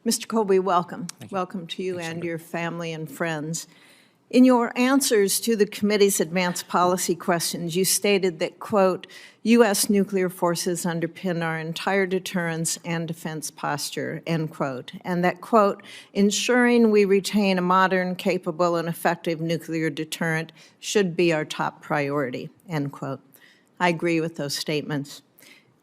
Mr. Colby, welcome. Welcome to you and your family and friends. In your answers to the committee's advanced policy questions, you stated that, quote, U.S. nuclear forces underpin our entire deterrence and defense posture, end quote, and that, quote, ensuring we retain a modern, capable, and effective nuclear deterrent should be our top priority, end quote. I agree with those statements.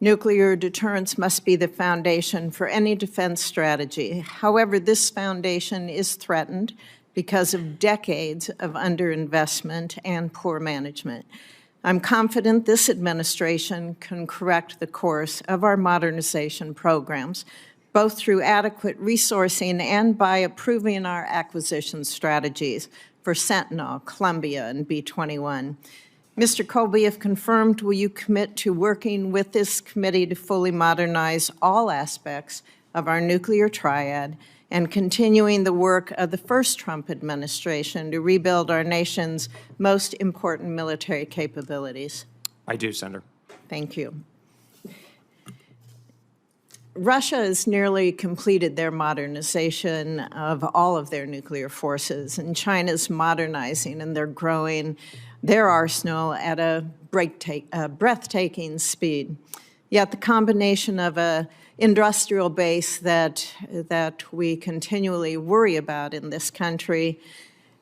Nuclear deterrence must be the foundation for any defense strategy. However, this foundation is threatened because of decades of underinvestment and poor management. I'm confident this administration can correct the course of our modernization programs, both through adequate resourcing and by approving our acquisition strategies for Sentinel, Columbia, and B-21. Mr. Colby, if confirmed, will you commit to working with this committee to fully modernize all aspects of our nuclear triad and continuing the work of the first Trump administration to rebuild our nation's most important military capabilities? I do, Senator. Thank you. Russia has nearly completed their modernization of all of their nuclear forces, and China's modernizing, and they're growing their arsenal at a breathtaking speed. Yet the combination of an industrial base that we continually worry about in this country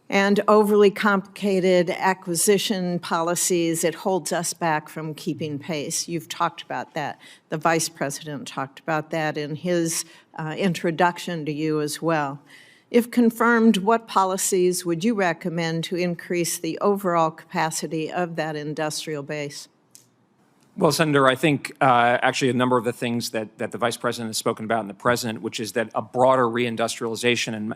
and overly complicated acquisition policies, it holds us back from keeping pace. You've talked about that. The Vice President talked about that in his introduction to you as well. If confirmed, what policies would you recommend to increase the overall capacity of that industrial base? Well, Senator, I think actually a number of the things that the Vice President has spoken about and the President, which is that a broader reindustrialization,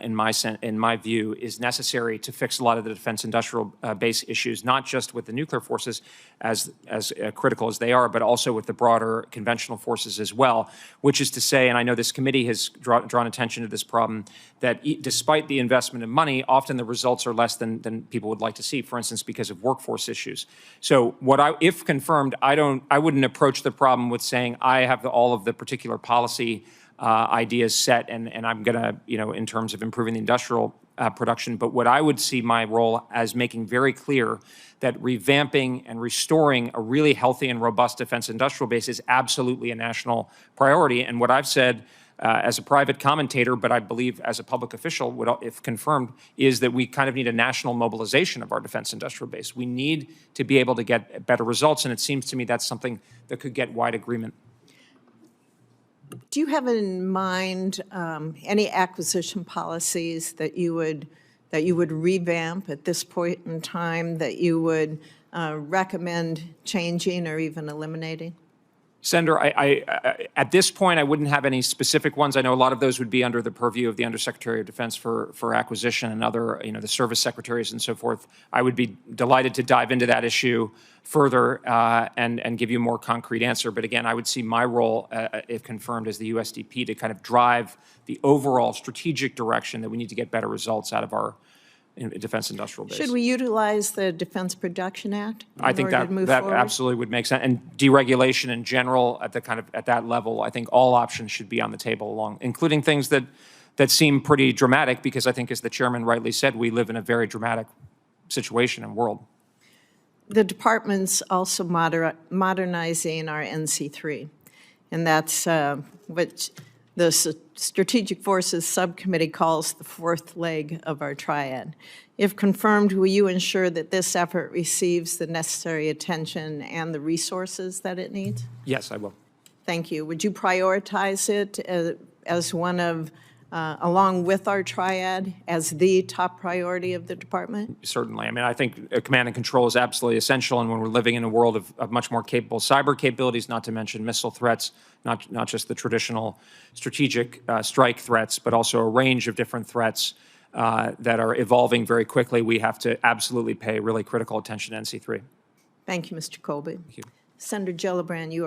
in my view, is necessary to fix a lot of the defense industrial base issues, not just with the nuclear forces, as critical as they are, but also with the broader conventional forces as well, which is to say, and I know this committee has drawn attention to this problem, that despite the investment of money, often the results are less than people would like to see, for instance, because of workforce issues. So if confirmed, I wouldn't approach the problem with saying I have all of the particular policy ideas set and I'm going to, in terms of improving the industrial production. But what I would see my role as making very clear that revamping and restoring a really healthy and robust defense industrial base is absolutely a national priority. And what I've said as a private commentator, but I believe as a public official, if confirmed, is that we kind of need a national mobilization of our defense industrial base. We need to be able to get better results, and it seems to me that's something that could get wide agreement. Do you have in mind any acquisition policies that you would revamp at this point in time, that you would recommend changing or even eliminating? Senator, at this point, I wouldn't have any specific ones. I know a lot of those would be under the purview of the Undersecretary of Defense for acquisition and other, the service secretaries and so forth. I would be delighted to dive into that issue further and give you a more concrete answer. But again, I would see my role, if confirmed, as the USDP to kind of drive the overall strategic direction that we need to get better results out of our defense industrial base. Should we utilize the Defense Production Act? I think that absolutely would make sense. And deregulation in general at that level, I think all options should be on the table, including things that seem pretty dramatic, because I think, as the chairman rightly said, we live in a very dramatic situation and world. The department's also modernizing our NC3, and that's which the Strategic Forces Subcommittee calls the fourth leg of our triad. If confirmed, will you ensure that this effort receives the necessary attention and the resources that it needs? Yes, I will. Thank you. Would you prioritize it as one of, along with our triad, as the top priority of the department? Certainly. I mean, I think command and control is absolutely essential, and when we're living in a world of much more capable cyber capabilities, not to mention missile threats, not just the traditional strategic strike threats, but also a range of different threats that are evolving very quickly, we have to absolutely pay really critical attention to NC3. Thank you, Mr. Colby. Thank you. Senator Gillibrand, you are